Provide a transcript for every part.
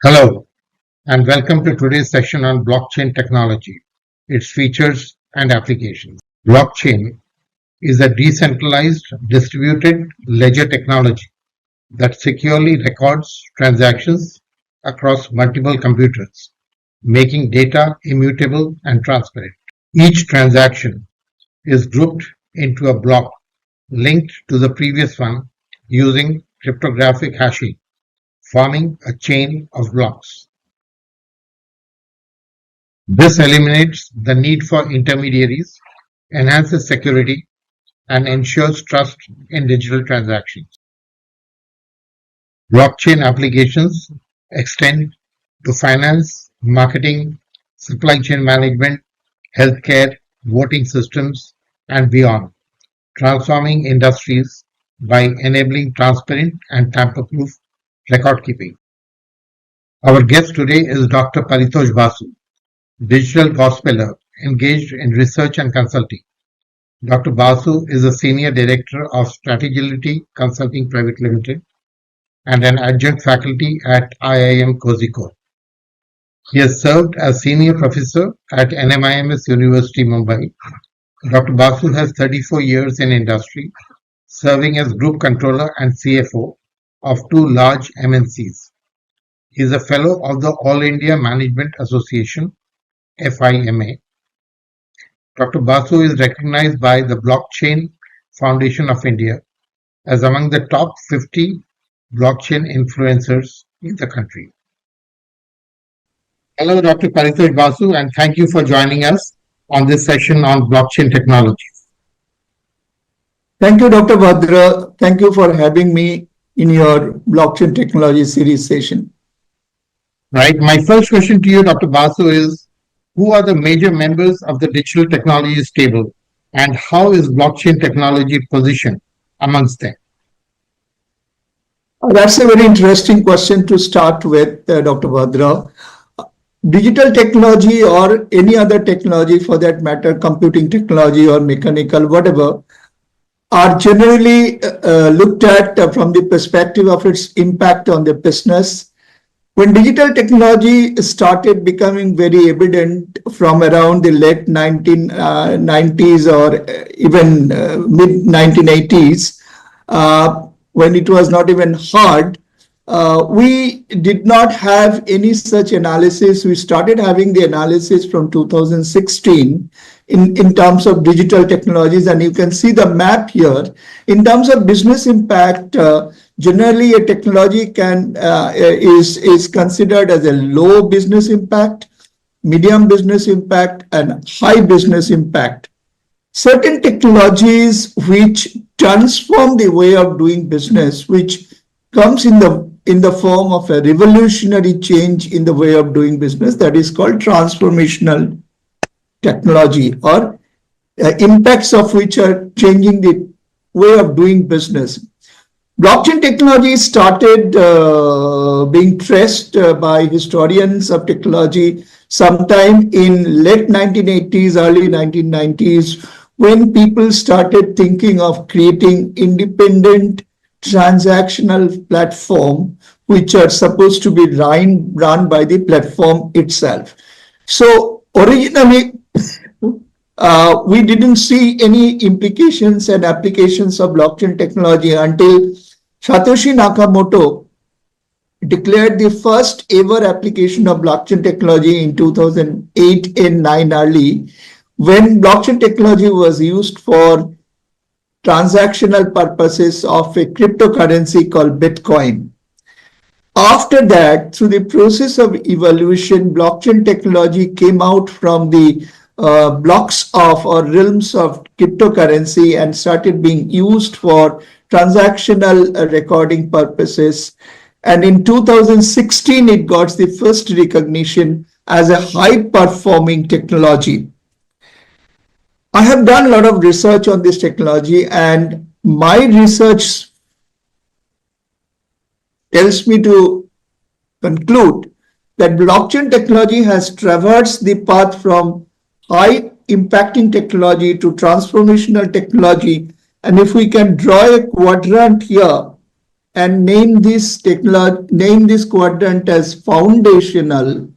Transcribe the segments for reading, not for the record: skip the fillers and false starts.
Hello, and welcome to today's session on blockchain technology, its features and applications. Blockchain is a decentralized, distributed ledger technology that securely records transactions across multiple computers, making data immutable and transparent. Each transaction is grouped into a block linked to the previous one using cryptographic hashing, forming a chain of blocks. This eliminates the need for intermediaries, enhances security, and ensures trust in digital transactions. Blockchain applications extend to finance, marketing, supply chain management, healthcare, voting systems, and beyond, transforming industries by enabling transparent and tamper-proof record keeping. Our guest today is Dr. Paritosh Basu, digital gospeller engaged in research and consulting. Dr. Basu is a Senior Director of Strategy Consulting Private Limited and an adjunct faculty at IIM Kozhikode. He has served as Senior Professor at NMIMS University, Mumbai. Dr. Basu has 34 years in industry, serving as Group Controller and CFO of two large MNCs. He is a Fellow of the All India Management Association, FIMA. Dr. Basu is recognized by the Blockchain Foundation of India as among the top 50 blockchain influencers in the country. Hello, Dr. Paritosh Basu, and thank you for joining us on this session on blockchain technology. Thank you, Dr. Bhadra. Thank you for having me in your blockchain technology series session. Right. My first question to you, Dr. Basu, is who are the major members of the digital technologies table and how is blockchain technology positioned amongst them? That's a very interesting question to start with, Dr. Bhadra. Digital technology or any other technology for that matter, computing technology or mechanical, whatever, are generally looked at from the perspective of its impact on the business. When digital technology started becoming very evident from around the late 1990s or even mid-1980s, when it was not even hard, we did not have any such analysis. We started having the analysis from 2016 in terms of digital technologies, and you can see the map here. In terms of business impact, generally a technology is considered as a low business impact, medium business impact, and high business impact. Certain technologies which transform the way of doing business, which comes in the form of a revolutionary change in the way of doing business, that is called transformational technology, or impacts of which are changing the way of doing business. Blockchain technology started being traced by historians of technology sometime in late 1980s, early 1990s, when people started thinking of creating independent transactional platform which are supposed to be run by the platform itself. So originally, we didn't see any implications and applications of blockchain technology until Satoshi Nakamoto declared the first ever application of blockchain technology in 2008 and 9 early, when blockchain technology was used for transactional purposes of a cryptocurrency called Bitcoin. After that, through the process of evolution, blockchain technology came out from the blocks of or realms of cryptocurrency and started being used for transactional recording purposes. And in 2016, it got the first recognition as a high-performing technology. I have done a lot of research on this technology, and my research tells me to conclude that blockchain technology has traversed the path from high impacting technology to transformational technology. And if we can draw a quadrant here, and name this quadrant as foundational,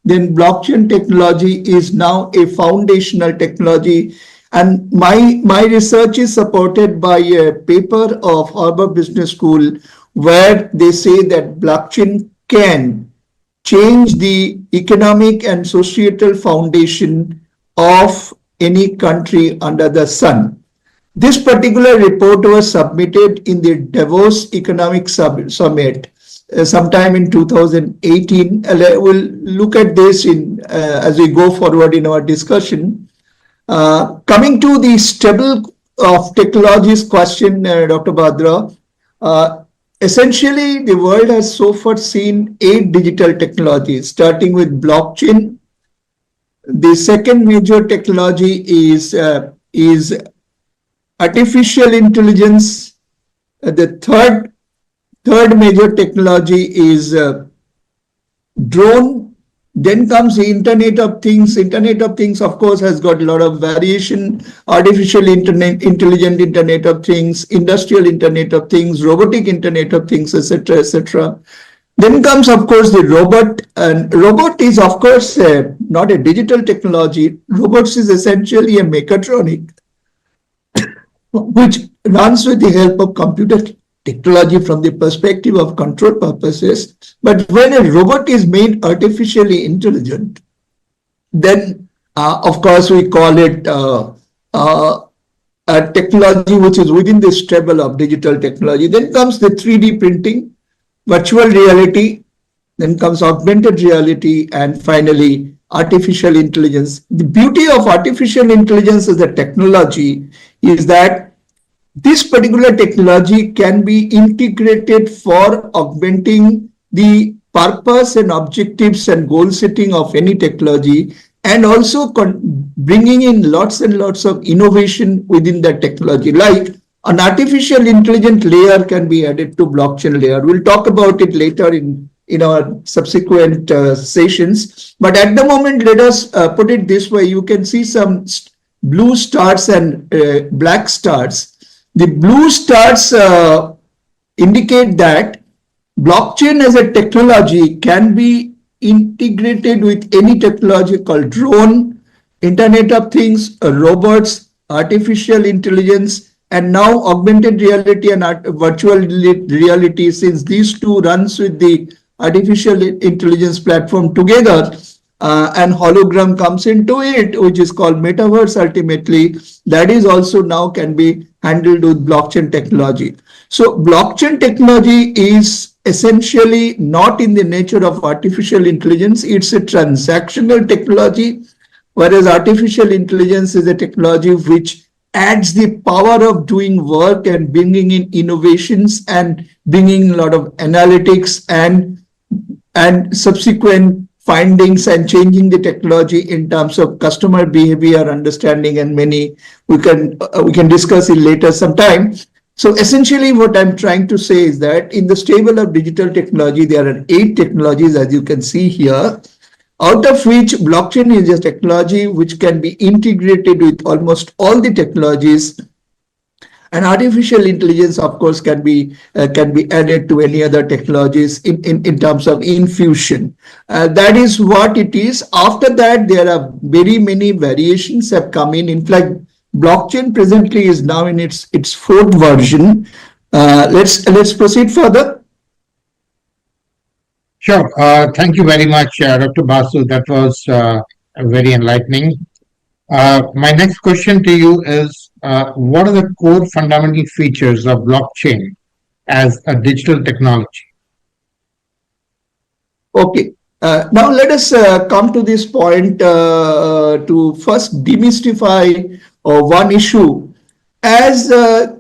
then blockchain technology is now a foundational technology. And my research is supported by a paper of Harvard Business School where they say that blockchain can change the economic and societal foundation of any country under the sun. This particular report was submitted in the Davos Economic Summit sometime in 2018. We'll look at this as we go forward in our discussion. Coming to the stable of technologies question, Dr. Bhadra, essentially the world has so far seen 8 digital technologies, starting with blockchain. The second major technology is artificial intelligence. The third major technology is drone. Then comes the Internet of Things. Internet of Things, of course, has got a lot of variation. Artificial intelligent Internet of Things, industrial Internet of Things, robotic Internet of Things, etc., etc. Then comes, of course, the robot. And robot is, of course, not a digital technology. Robots is essentially a mechatronic which runs with the help of computer technology from the perspective of control purposes. But when a robot is made artificially intelligent, then of course we call it a technology which is within this treble of digital technology. Then comes the 3D printing, virtual reality, then comes augmented reality, and finally artificial intelligence. The beauty of artificial intelligence as a technology is that this particular technology can be integrated for augmenting the purpose and objectives and goal setting of any technology, and also bringing in lots and lots of innovation within that technology. Like an artificial intelligence layer can be added to blockchain layer. We'll talk about it later in our subsequent sessions. But at the moment, let us put it this way. You can see some blue stars and black stars. The blue stars indicate that blockchain as a technology can be integrated with any technology called drone, Internet of Things, robots, artificial intelligence, and now augmented reality and virtual reality, since these two runs with the artificial intelligence platform together. And hologram comes into it, which is called metaverse ultimately. That is also now can be handled with blockchain technology. So blockchain technology is essentially not in the nature of artificial intelligence. It's a transactional technology, whereas artificial intelligence is a technology which adds the power of doing work and bringing in innovations and bringing a lot of analytics and subsequent findings and changing the technology in terms of customer behavior understanding, and many we can discuss it later sometime. So essentially what I'm trying to say is that in the stable of digital technology, there are 8 technologies, as you can see here, out of which blockchain is a technology which can be integrated with almost all the technologies. And artificial intelligence, of course, can be added to any other technologies in terms of infusion. That is what it is. After that, there are very many variations have come in. In fact, blockchain presently is now in its 4th version. Let's proceed further. Sure. Thank you very much, Dr. Basu. That was very enlightening. My next question to you is, what are the core fundamental features of blockchain as a digital technology? Okay. Now let us come to this point to first demystify one issue. As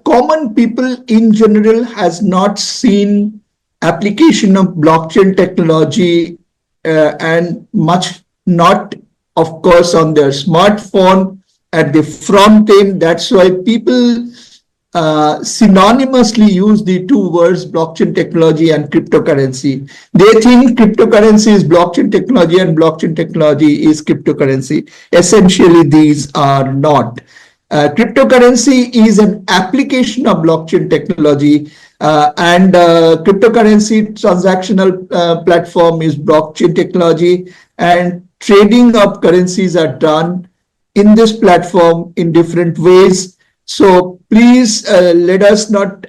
common people in general has not seen application of blockchain technology and much not, of course, on their smartphone at the front end. That's why people synonymously use the two words blockchain technology and cryptocurrency. They think cryptocurrency is blockchain technology and blockchain technology is cryptocurrency. Essentially, these are not. Cryptocurrency is an application of blockchain technology, and cryptocurrency transactional platform is blockchain technology, and trading of currencies are done in this platform in different ways. So please let us not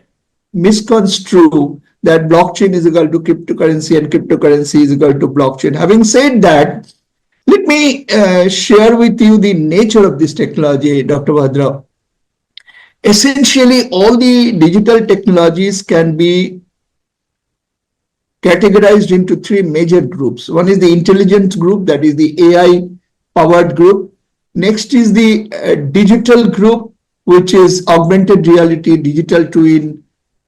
misconstrue that blockchain is equal to cryptocurrency and cryptocurrency is equal to blockchain. Having said that, let me share with you the nature of this technology, Dr. Bhadra. Essentially, all the digital technologies can be categorized into three major groups. One is the intelligence group, that is the AI powered group. Next is the digital group, which is augmented reality, digital twin,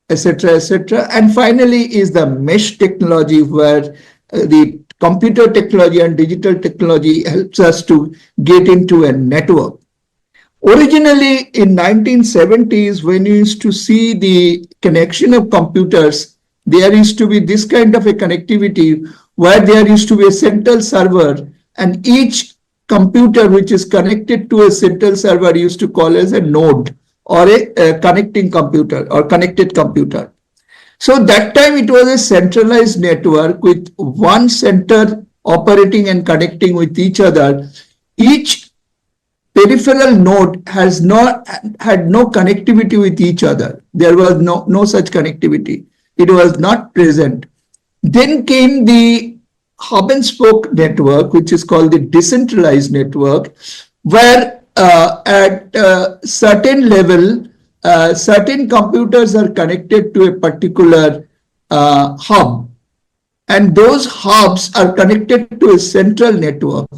etc., etc. And finally is the mesh technology, where the computer technology and digital technology helps us to get into a network. Originally in 1970s, when you used to see the connection of computers, there used to be this kind of a connectivity where there used to be a central server, and each computer which is connected to a central server used to call as a node or a connecting computer or connected computer. So that time it was a centralized network with one center operating and connecting with each other. Each peripheral node had no connectivity with each other. There was no such connectivity. It was not present. Then came the hub and spoke network, which is called the decentralized network, where at a certain level, certain computers are connected to a particular hub, and those hubs are connected to a central network.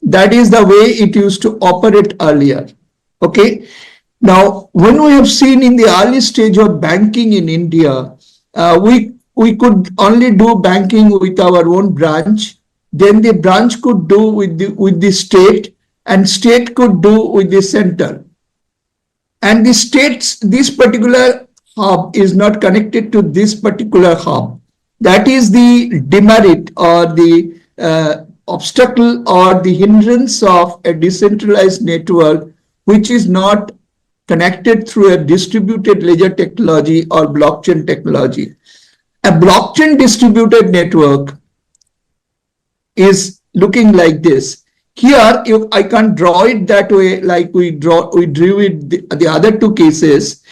That is the way it used to operate earlier. Okay. Now, when we have seen in the early stage of banking in India, we could only do banking with our own branch. Then the branch could do with the state, and state could do with the center. And the states, this particular hub is not connected to this particular hub. That is the demerit or the obstacle or the hindrance of a decentralized network, which is not connected through a distributed ledger technology or blockchain technology. A blockchain distributed network is looking like this. Here, I can't draw it that way like we drew it the other two cases.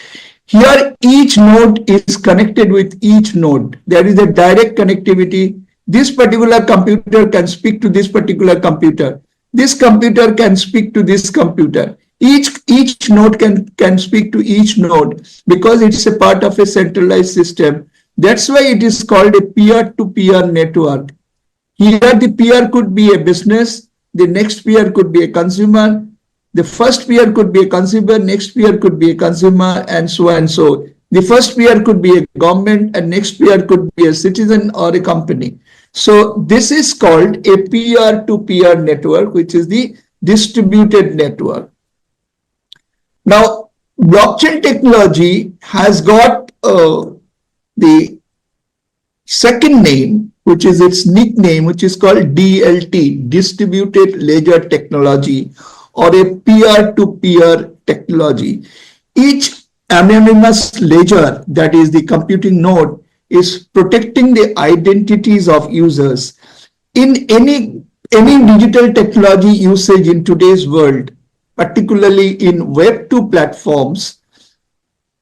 Here, each node is connected with each node. There is a direct connectivity. This particular computer can speak to this particular computer. This computer can speak to this computer. Each node can speak to each node because it's a part of a centralized system. That's why it is called a peer-to-peer network. Here, the peer could be a business. The next peer could be a consumer. The first peer could be a consumer, next peer could be a consumer, and so and so. The first peer could be a government, and next peer could be a citizen or a company. So this is called a peer-to-peer network, which is the distributed network. Now, blockchain technology has got the second name, which is its nickname, which is called DLT, Distributed Ledger Technology, or a peer-to-peer technology. Each anonymous ledger, that is the computing node, is protecting the identities of users. In any digital technology usage in today's world, particularly in Web2 platforms,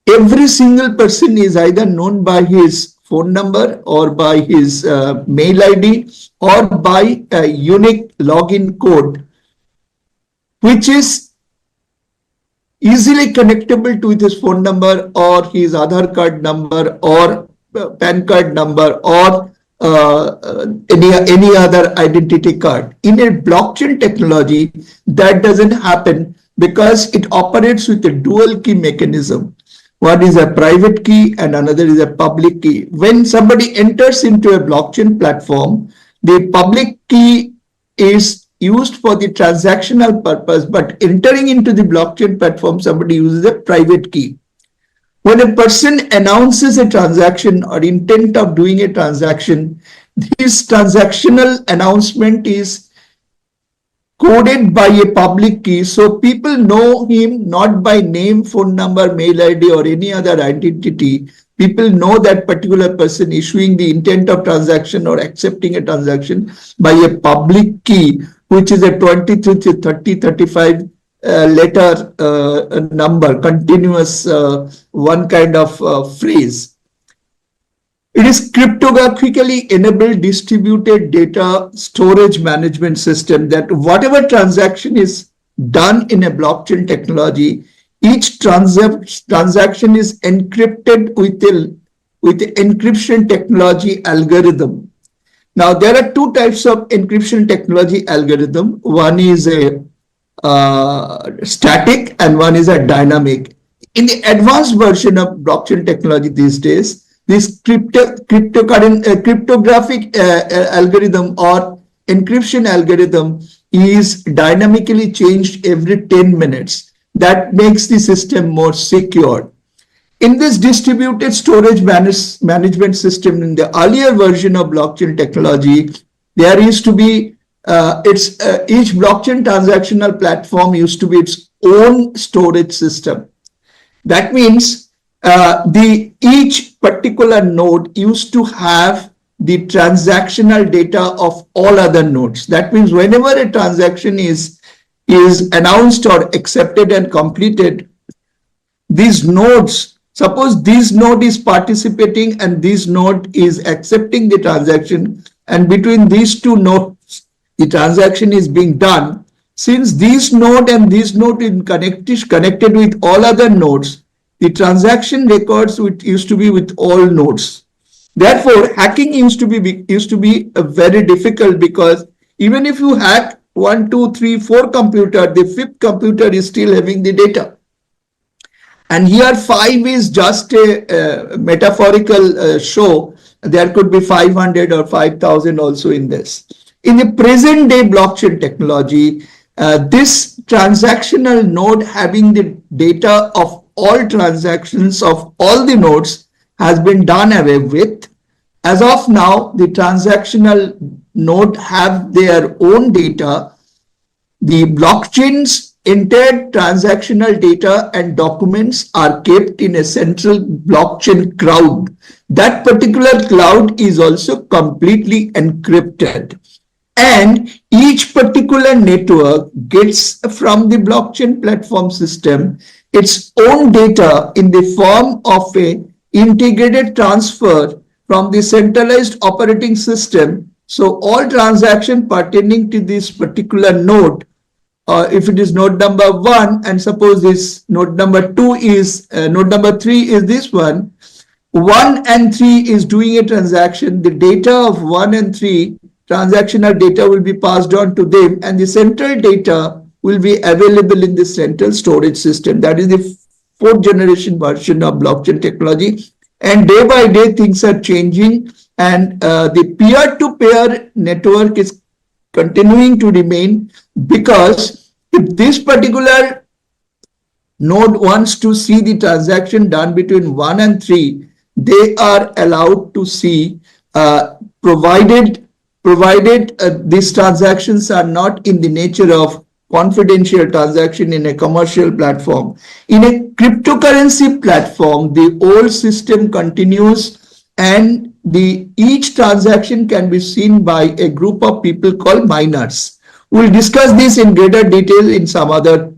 every single person is either known by his phone number or by his mail ID or by a unique login code, which is easily connectable to his phone number or his Aadhaar card number or PAN card number or any other identity card. In a blockchain technology, that doesn't happen because it operates with a dual key mechanism. One is a private key and another is a public key. When somebody enters into a blockchain platform, the public key is used for the transactional purpose, but entering into the blockchain platform, somebody uses a private key. When a person announces a transaction or intent of doing a transaction, this transactional announcement is coded by a public key, so people know him not by name, phone number, mail ID, or any other identity. People know that particular person issuing the intent of transaction or accepting a transaction by a public key, which is a 23 to 30, 35 letter number, continuous one kind of phrase. It is cryptographically enabled distributed data storage management system that whatever transaction is done in a blockchain technology, each transaction is encrypted with the encryption technology algorithm. Now, there are two types of encryption technology algorithm. One is a static and one is a dynamic. In the advanced version of blockchain technology these days, this cryptographic algorithm or encryption algorithm is dynamically changed every 10 minutes. That makes the system more secure. In this distributed storage management system, in the earlier version of blockchain technology, there used to be each blockchain transactional platform used to be its own storage system. That means each particular node used to have the transactional data of all other nodes. That means whenever a transaction is announced or accepted and completed, these nodes, suppose this node is participating and this node is accepting the transaction, and between these two nodes, the transaction is being done. Since this node and this node is connected with all other nodes, the transaction records used to be with all nodes. Therefore, hacking used to be very difficult, because even if you hack 1, 2, 3, 4 computer, the fifth computer is still having the data. And here 5 is just a metaphorical show. There could be 500 or 5,000 also in this. In the present day blockchain technology, this transactional node having the data of all transactions of all the nodes has been done away with. As of now, the transactional node have their own data. The blockchain's entire transactional data and documents are kept in a central blockchain cloud. That particular cloud is also completely encrypted. And each particular network gets from the blockchain platform system its own data in the form of a integrated transfer from the centralized operating system. So all transaction pertaining to this particular node, if it is node number 1, and suppose this node number 2 is node number 3 is this one, 1 and 3 is doing a transaction, the data of 1 and 3 transactional data will be passed on to them, and the central data will be available in the central storage system. That is the 4th generation version of blockchain technology. And day by day things are changing, and the peer-to-peer network is continuing to remain, because if this particular node wants to see the transaction done between 1 and 3, they are allowed to see, provided these transactions are not in the nature of confidential transaction in a commercial platform. In a cryptocurrency platform, the old system continues, and each transaction can be seen by a group of people called miners. We'll discuss this in greater detail in some other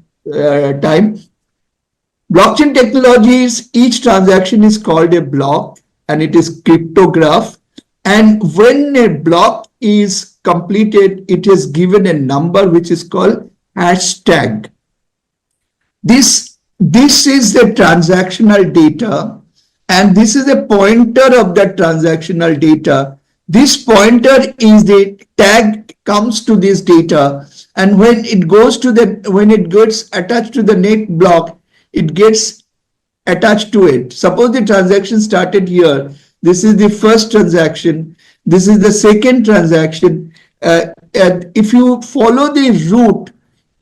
time. Blockchain technologies, each transaction is called a block, and it is cryptographed. And when a block is completed, it is given a number which is called hashtag. This is the transactional data, and this is a pointer of that transactional data. This pointer is the tag comes to this data, and when it gets attached to the next block, it gets attached to it. Suppose the transaction started here. This is the first transaction. This is the second transaction. And if you follow the route,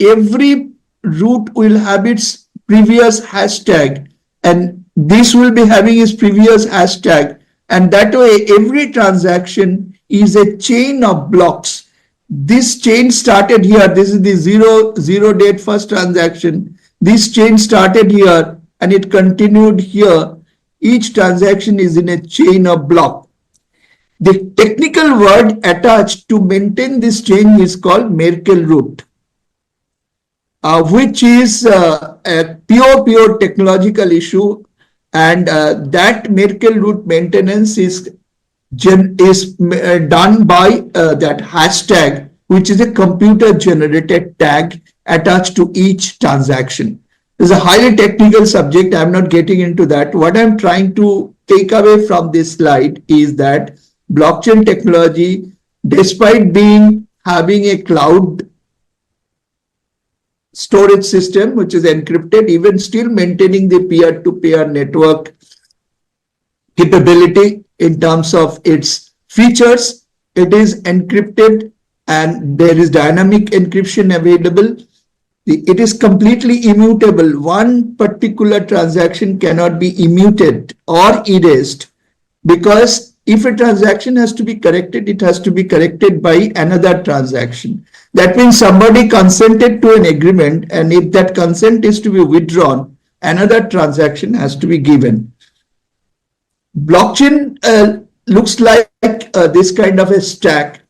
every route will have its previous hashtag, and this will be having its previous hashtag. And that way, every transaction is a chain of blocks. this chain started here. This is the zero date first transaction. This chain started here and it continued here. Each transaction is in a chain of block. The technical word attached to maintain this chain is called Merkle root, which is a pure technological issue, and that Merkle root maintenance is done by that hashtag, which is a computer generated tag attached to each transaction. It's a highly technical subject. I'm not getting into that. What I'm trying to take away from this slide is that blockchain technology, despite having a cloud storage system which is encrypted, even still maintaining the peer-to-peer network capability in terms of its features, it is encrypted and there is dynamic encryption available. It is completely immutable. One particular transaction cannot be immuted or erased, because if a transaction has to be corrected, it has to be corrected by another transaction. That means somebody consented to an agreement, and if that consent is to be withdrawn, another transaction has to be given. Blockchain looks like this kind of a stack.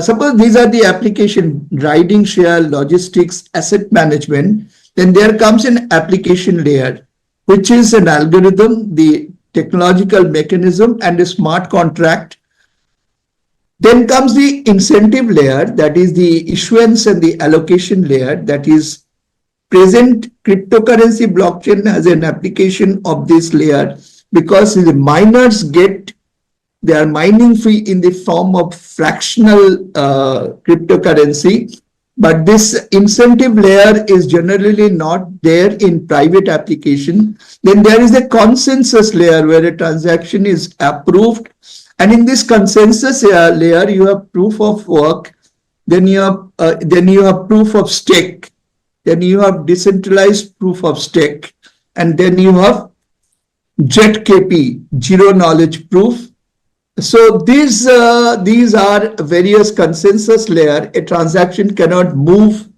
Suppose these are the application: riding share, logistics, asset management. Then there comes an application layer, which is an algorithm, the technological mechanism, and a smart contract. Then comes the incentive layer, that is the issuance and the allocation layer. That is present cryptocurrency blockchain has an application of this layer, because the miners get their mining fee in the form of fractional cryptocurrency. But this incentive layer is generally not there in private application. Then there is a consensus layer where a transaction is approved. And in this consensus layer, you have proof of work. Then you have proof of stake. Then you have decentralized proof of stake. And then you have ZKP, zero knowledge proof. So these are various consensus layer. A transaction cannot move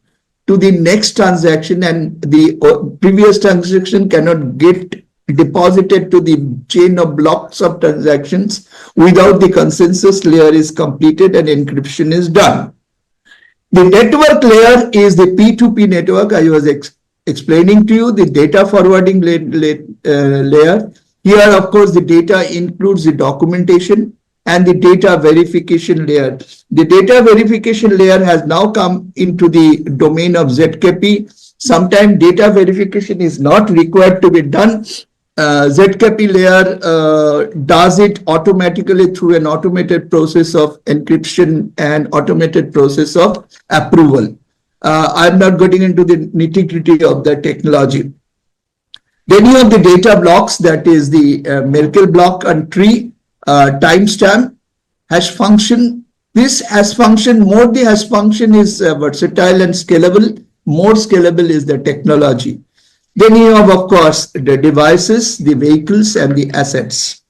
to the next transaction, and the previous transaction cannot get deposited to the chain of blocks of transactions without the consensus layer is completed and encryption is done. The network layer is the P2P network I was explaining to you, the data forwarding layer. Here, of course, the data includes the documentation and the data verification layer. The data verification layer has now come into the domain of ZKP. Sometimes data verification is not required to be done. ZKP layer does it automatically through an automated process of encryption and automated process of approval. I'm not getting into the nitty-gritty of the technology. Then you have the data blocks, that is the Merkle block and tree, timestamp, hash function. This hash function, more the hash function is versatile and scalable, more scalable is the technology. Then you have, of course, the devices, the vehicles, and the assets.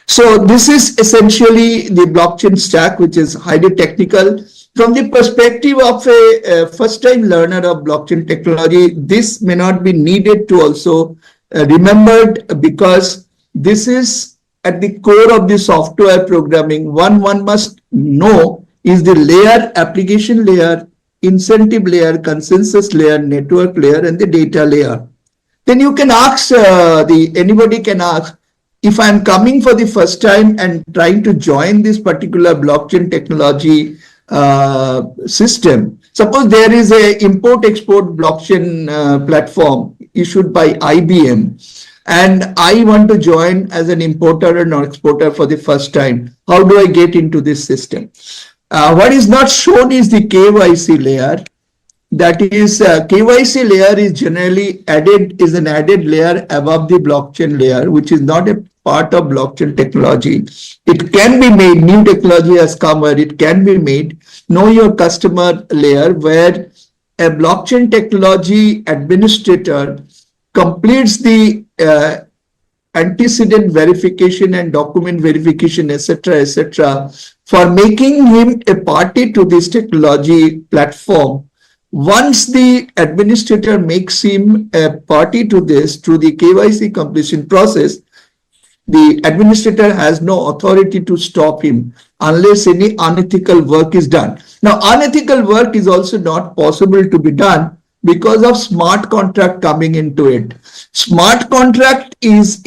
So this is essentially the blockchain stack, which is highly technical. From the perspective of a first-time learner of blockchain technology, this may not be needed to also remembered, because this is at the core of the software programming. One must know is the layer, application layer, incentive layer, consensus layer, network layer, and the data layer. Then you can ask, anybody can ask, if I'm coming for the first time and trying to join this particular blockchain technology system, suppose there is a import-export blockchain platform issued by IBM, and I want to join as an importer and exporter for the first time. How do I get into this system? What is not shown is the KYC layer. That is, KYC layer is generally is an added layer above the blockchain layer, which is not a part of blockchain technology. It can be made, new technology has come where it can be made. Know your customer layer, where a blockchain technology administrator completes the antecedent verification and document verification, etc., for making him a party to this technology platform. Once the administrator makes him a party to this through the KYC completion process, the administrator has no authority to stop him unless any unethical work is done. Now, unethical work is also not possible to be done because of smart contract coming into it. Smart contract is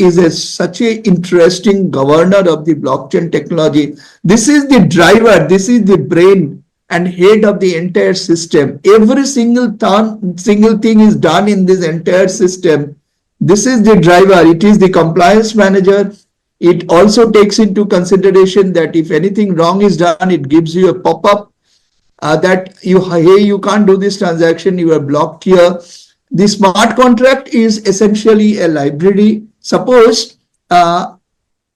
such a interesting governor of the blockchain technology. This is the driver, this is the brain and head of the entire system. Every single thing is done in this entire system. This is the driver. It is the compliance manager. It also takes into consideration that if anything wrong is done, it gives you a pop-up that you can't do this transaction, you are blocked here. The smart contract is essentially a library. Suppose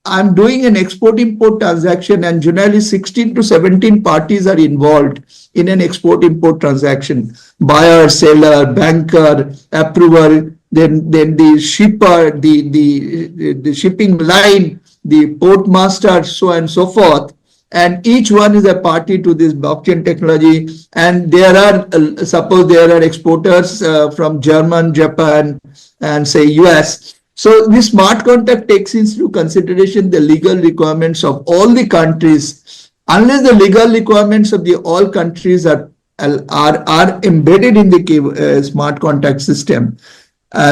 I'm doing an export-import transaction and generally 16 to 17 parties are involved in an export-import transaction. Buyer, seller, banker, approver, then the shipper, the shipping line, the port master, so on and so forth. And each one is a party to this blockchain technology. And there are, suppose there are exporters from German, Japan, and say US. So the smart contract takes into consideration the legal requirements of all the countries. Unless the legal requirements of the all countries are embedded in the smart contract system.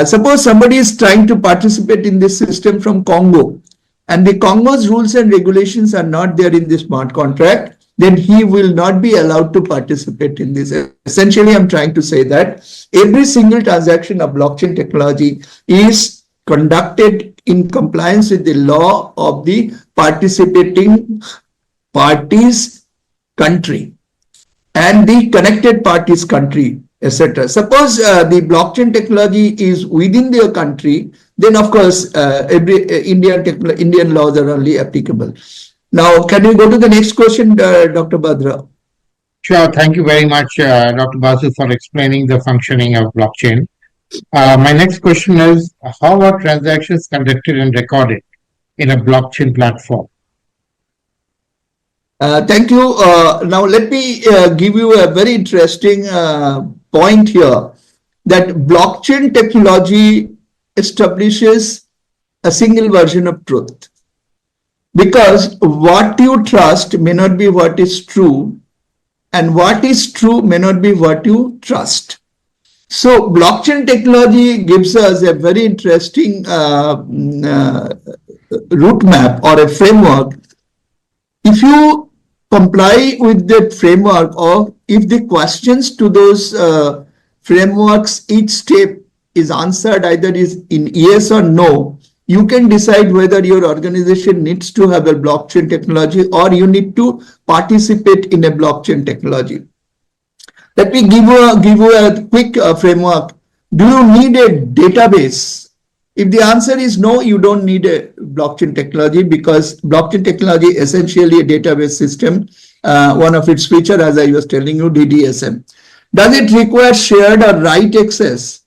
Suppose somebody is trying to participate in this system from Congo, and the Congo's rules and regulations are not there in the smart contract, then he will not be allowed to participate in this. Essentially, I'm trying to say that every single transaction of blockchain technology is conducted in compliance with the law of the participating parties country and the connected parties country, etc. Suppose the blockchain technology is within their country, then of course every Indian laws are only applicable. Now, can we go to the next question, Dr. Bhadra? Sure. Thank you very much, Dr. Basu, for explaining the functioning of blockchain. My next question is, how are transactions conducted and recorded in a blockchain platform? Thank you. Now, let me give you a very interesting point here, that blockchain technology establishes a single version of truth. Because what you trust may not be what is true, and what is true may not be what you trust. So blockchain technology gives us a very interesting route map or a framework. If you comply with that framework, or if the questions to those frameworks, each step is answered either is in yes or no, you can decide whether your organization needs to have a blockchain technology or you need to participate in a blockchain technology. Let me give you a quick framework. Do you need a database? If the answer is no, you don't need a blockchain technology, because blockchain technology is essentially a database system. One of its features, as I was telling you, DDSM. Does it require shared or write access?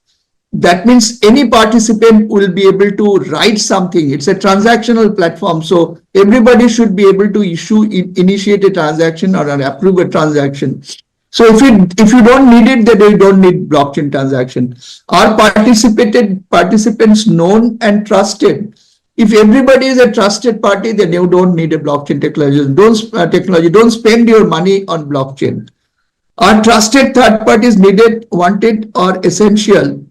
That means any participant will be able to write something. It's a transactional platform, so everybody should be able to initiate a transaction or approve a transaction. So if you don't need it, then you don't need blockchain transaction. Are participants known and trusted? If everybody is a trusted party, then you don't need a blockchain technology. Don't spend your money on blockchain. Are trusted third parties needed, wanted, or essential?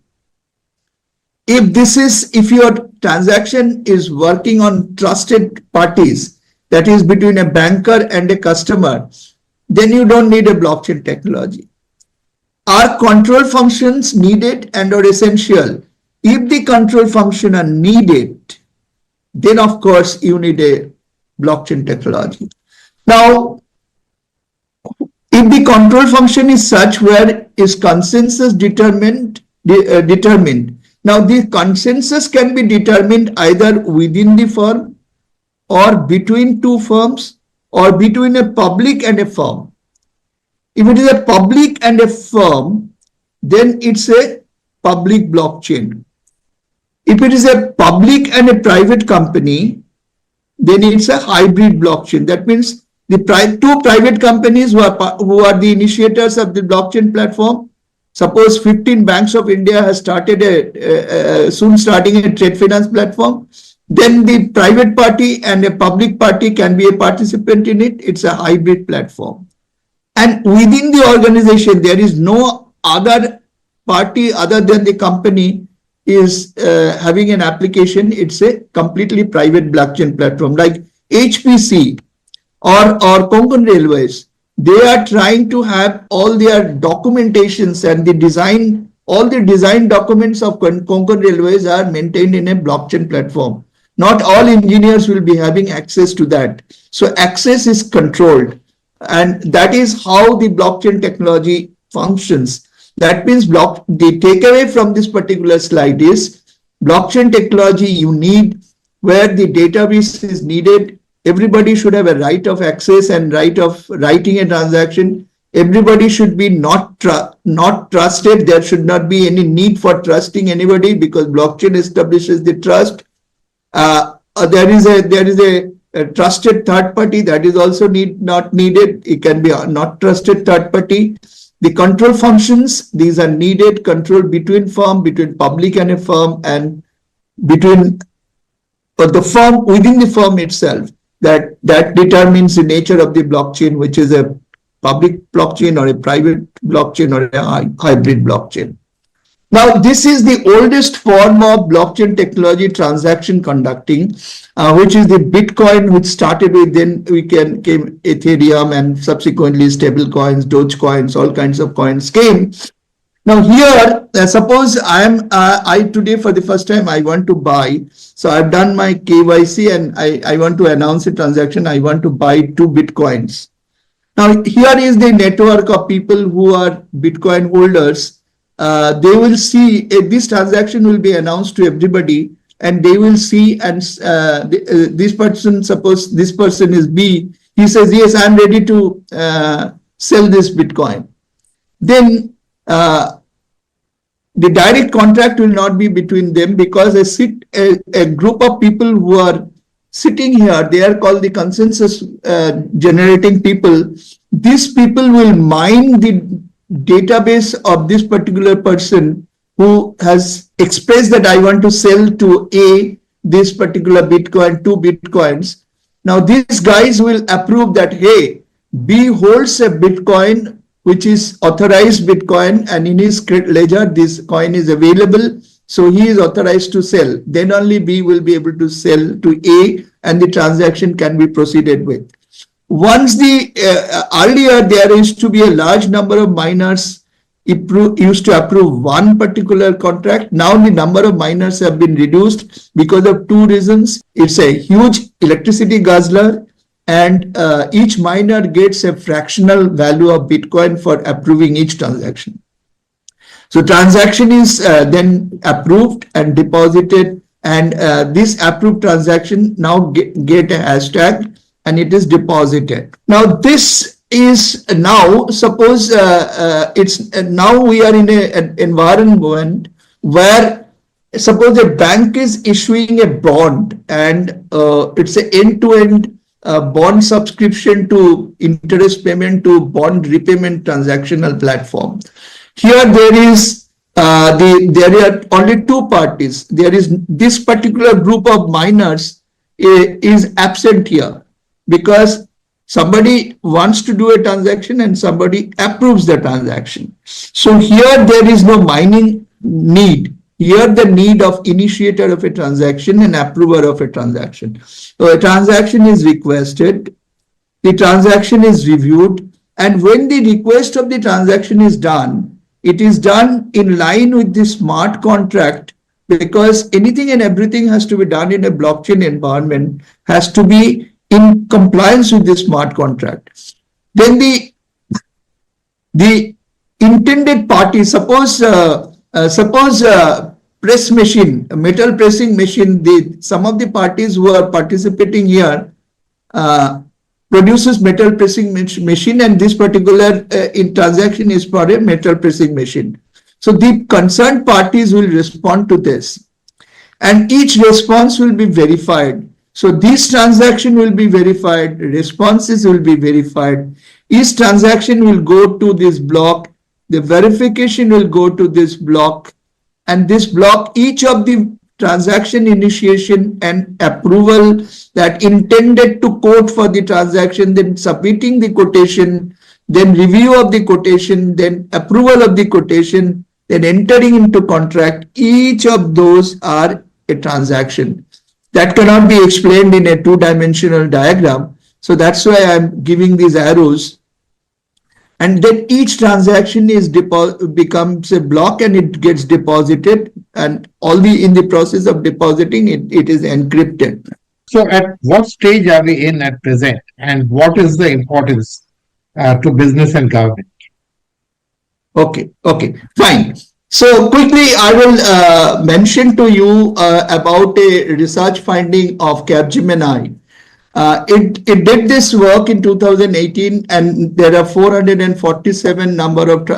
If your transaction is working on trusted parties, that is between a banker and a customer, then you don't need a blockchain technology. Are control functions needed and or essential? If the control function are needed, then of course you need a blockchain technology. Now, if the control function is such where is consensus determined. Now, the consensus can be determined either within the firm or between two firms or between a public and a firm. If it is a public and a firm, then it's a public blockchain. If it is a public and a private company, then it's a hybrid blockchain. That means the two private companies who are the initiators of the blockchain platform. Suppose 15 Banks of India has started soon starting a trade finance platform. Then the private party and a public party can be a participant in it. It's a hybrid platform. And within the organization, there is no other party other than the company is having an application. It's a completely private blockchain platform like HPC or Konkan Railways. They are trying to have all their documentations and the design, all the design documents of Konkan Railways are maintained in a blockchain platform. Not all engineers will be having access to that. So access is controlled. And that is how the blockchain technology functions. That means the takeaway from this particular slide is blockchain technology you need where the database is needed. Everybody should have a right of access and right of writing a transaction. Everybody should be not trusted. There should not be any need for trusting anybody because blockchain establishes the trust. There is a trusted third party that is also not needed. It can be a not trusted third party. The control functions, these are needed, control between firm, between public and a firm, and between the firm within the firm itself. That determines the nature of the blockchain, which is a public blockchain or a private blockchain or a hybrid blockchain. Now, this is the oldest form of blockchain technology transaction conducting, which is the Bitcoin, which started with, then came Ethereum and subsequently stable coins, Doge coins, all kinds of coins came. Now here, suppose I today for the first time I want to buy. So I've done my KYC and I want to announce a transaction. I want to buy 2 Bitcoins. Now here is the network of people who are Bitcoin holders. They will see this transaction will be announced to everybody, and they will see, and this person, suppose this person is B, he says, yes, I'm ready to sell this Bitcoin. Then the direct contract will not be between them because a group of people who are sitting here, they are called the consensus generating people. These people will mine the database of this particular person who has expressed that I want to sell to A this particular Bitcoin, 2 Bitcoins. Now these guys will approve that, hey, B holds a Bitcoin which is authorized Bitcoin, and in his ledger this coin is available, so he is authorized to sell. Then only B will be able to sell to A and the transaction can be proceeded with. Once earlier there used to be a large number of miners used to approve one particular contract. Now the number of miners have been reduced because of 2 reasons. It's a huge electricity guzzler, and each miner gets a fractional value of Bitcoin for approving each transaction. So transaction is then approved and deposited, and this approved transaction now get a hashtag and it is deposited. Now this is now, suppose now we are in an environment where suppose a bank is issuing a bond, and it's an end-to-end bond subscription to interest payment to bond repayment transactional platform. Here there is there are only 2 parties. There is this particular group of miners is absent here because somebody wants to do a transaction and somebody approves the transaction. So here there is no mining need. Here the need of initiator of a transaction and approver of a transaction. So a transaction is requested, the transaction is reviewed, and when the request of the transaction is done, it is done in line with the smart contract, because anything and everything has to be done in a blockchain environment, has to be in compliance with the smart contract. Then the intended party, suppose press machine, metal pressing machine, some of the parties who are participating here produces metal pressing machine, and this particular transaction is for a metal pressing machine. So the concerned parties will respond to this. and each response will be verified. So this transaction will be verified, responses will be verified. Each transaction will go to this block, the verification will go to this block, and this block, each of the transaction initiation and approval that intended to quote for the transaction, then submitting the quotation, then review of the quotation, then approval of the quotation, then entering into contract, each of those are a transaction. That cannot be explained in a two-dimensional diagram. So that's why I'm giving these arrows. And then each transaction is becomes a block and it gets deposited, and in the process of depositing it is encrypted. So, at what stage are we in at present, and what is the importance to business and government? Okay, fine. So quickly, I will mention to you about a research finding of Capgemini. It did this work in 2018, and there are 447 number of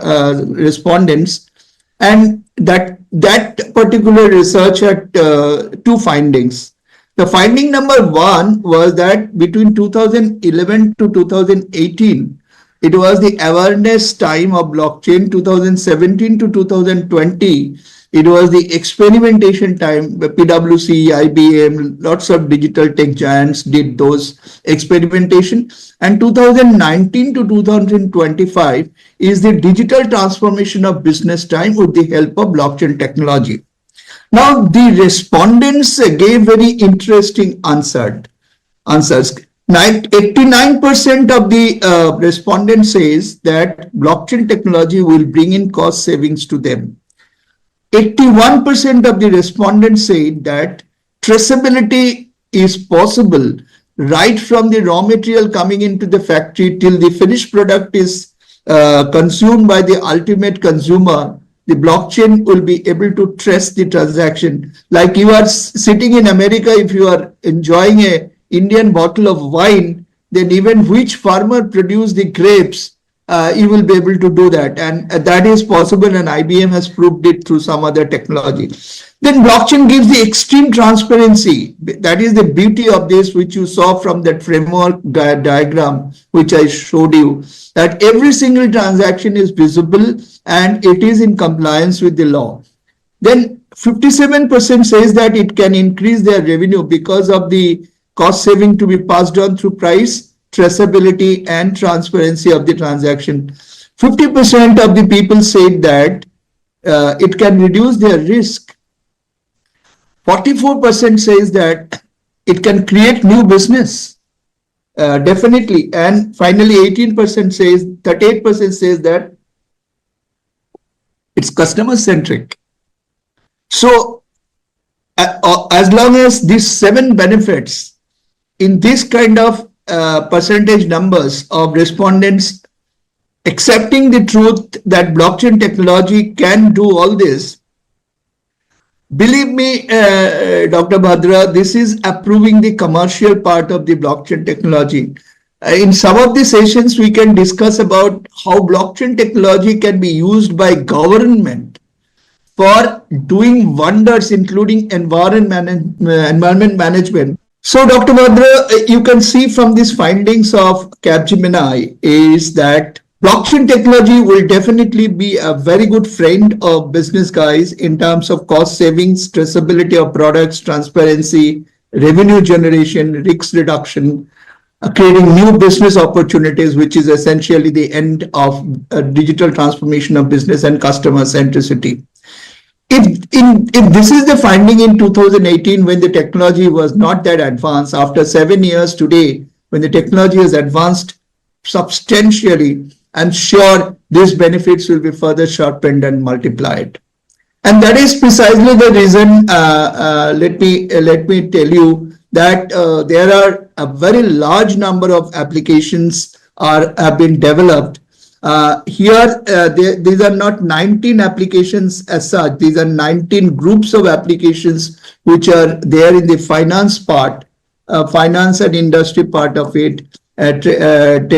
respondents, and that particular research had two findings. The finding number one was that between 2011 to 2018, it was the awareness time of blockchain. 2017 to 2020, it was the experimentation time. PwC, IBM, lots of digital tech giants did those experimentation. And 2019 to 2025 is the digital transformation of business time with the help of blockchain technology. Now, the respondents gave very interesting answers. 89% of the respondents says that blockchain technology will bring in cost savings to them. 81% of the respondents say that traceability is possible right from the raw material coming into the factory till the finished product is consumed by the ultimate consumer. The blockchain will be able to trace the transaction. Like you are sitting in America, if you are enjoying a Indian bottle of wine, then even which farmer produced the grapes, you will be able to do that. And that is possible, and IBM has proved it through some other technology. Then blockchain gives the extreme transparency. That is the beauty of this, which you saw from that framework diagram, which I showed you, that every single transaction is visible and it is in compliance with the law. Then 57% says that it can increase their revenue because of the cost saving to be passed on through price, traceability, and transparency of the transaction. 50% of the people said that it can reduce their risk. 44% says that it can create new business. Definitely. And finally, 38% says that it's customer centric. So as long as these 7 benefits in this kind of percentage numbers of respondents accepting the truth that blockchain technology can do all this, believe me, Dr. Bhadra, this is approving the commercial part of the blockchain technology. In some of the sessions, we can discuss about how blockchain technology can be used by government for doing wonders, including environment management. So, Dr. Bhadra, you can see from these findings of Capgemini is that blockchain technology will definitely be a very good friend of business guys in terms of cost savings, traceability of products, transparency, revenue generation, risk reduction, creating new business opportunities, which is essentially the end of digital transformation of business and customer centricity. If this is the finding in 2018, when the technology was not that advanced, after 7 years today, when the technology has advanced substantially, I'm sure these benefits will be further sharpened and multiplied. And that is precisely the reason, let me tell you that there are a very large number of applications have been developed. Here, these are not 19 applications as such. These are 19 groups of applications which are there in the finance part, finance and industry part of it, trade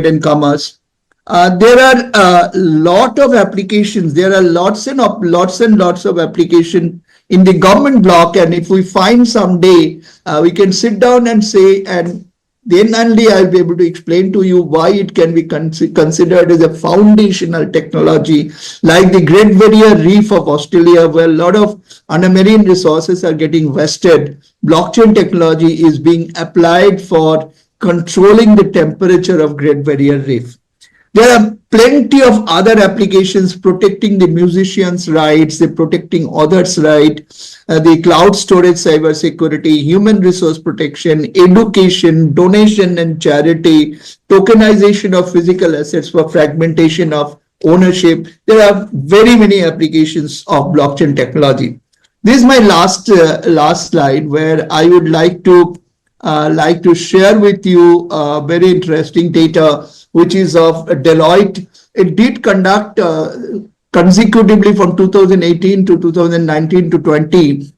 and commerce. There are a lot of applications. There are lots and lots of applications in the government block, and if we find someday, we can sit down and say, and then only I'll be able to explain to you why it can be considered as a foundational technology, like the Great Barrier Reef of Australia, where a lot of marine resources are getting wasted. Blockchain technology is being applied for controlling the temperature of Great Barrier Reef. There are plenty of other applications protecting the musicians' rights, the protecting others' rights, the cloud storage, cyber security, human resource protection, education, donation and charity, tokenization of physical assets for fragmentation of ownership. There are very many applications of blockchain technology. This is my last slide, where I would like to share with you very interesting data, which is of Deloitte. It did conduct consecutively from 2018 to 2019 to 20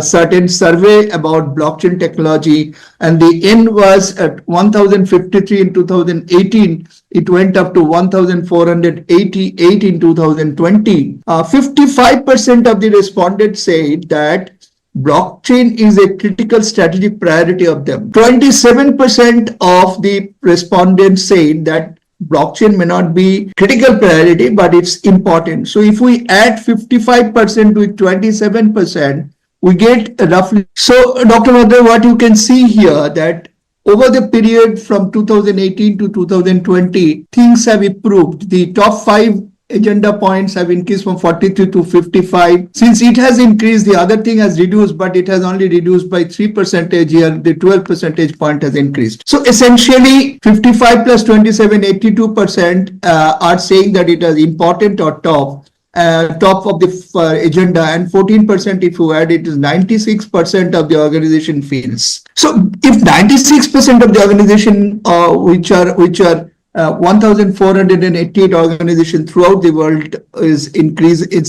certain survey about blockchain technology, and the end was at 1053 in 2018. It went up to 1488 in 2020. 55% of the respondents said that blockchain is a critical strategic priority of them. 27% of the respondents said that blockchain may not be critical priority, but it's important. So if we add 55% with 27%, we get roughly. So Dr. Bhadra, what you can see here, that over the period from 2018 to 2020, things have improved. The top 5 agenda points have increased from 43 to 55. Since it has increased, the other thing has reduced, but it has only reduced by 3% here. The 12 percentage point has increased. So essentially 55 plus 27, 82% are saying that it is important or top of the agenda, and 14%, if you add it, is 96% of the organization feels. So if 96% of the organization, which are 1,488 organizations throughout the world is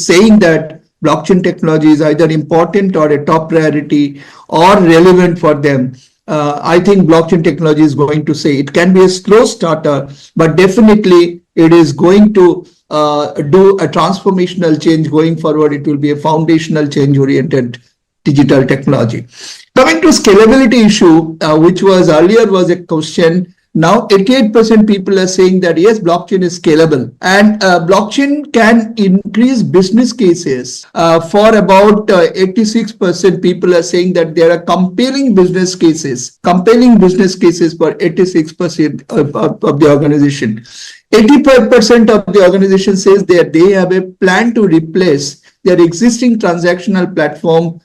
saying that blockchain technology is either important or a top priority or relevant for them, I think blockchain technology is going to say it can be a slow starter, but definitely it is going to do a transformational change going forward. It will be a foundational change oriented digital technology. Coming to scalability issue, which was earlier was a question. Now 88% people are saying that yes, blockchain is scalable, and blockchain can increase business cases. For about 86% people are saying that there are compelling business cases for 86% of the organization. 85% of the organization says that they have a plan to replace their existing transactional platform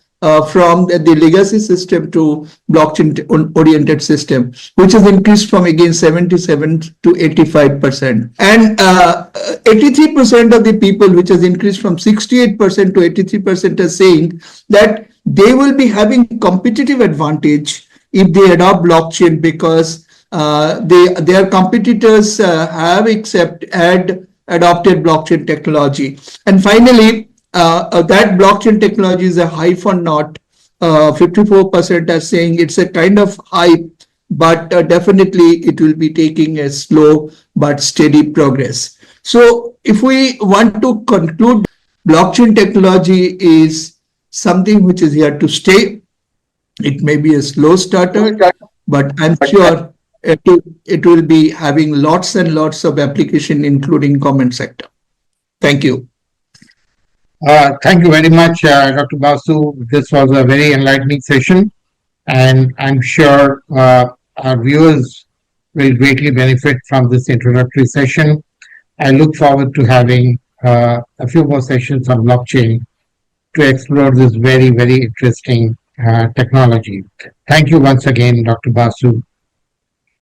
from the legacy system to blockchain oriented system, which has increased from again 77 to 85%. And 83% of the people, which has increased from 68% to 83%, are saying that they will be having competitive advantage if they adopt blockchain, because their competitors have adopted blockchain technology. And finally, that blockchain technology is a hype or not. 54% are saying it's a kind of hype, but definitely it will be taking a slow but steady progress. So if we want to conclude, blockchain technology is something which is here to stay. It may be a slow starter, but I'm sure it will be having lots and lots of application, including government sector. Thank you. Thank you very much, Dr. Basu. This was a very enlightening session, and I'm sure our viewers will greatly benefit from this introductory session. I look forward to having a few more sessions on blockchain to explore this very, very interesting technology. Thank you once again, Dr. Basu.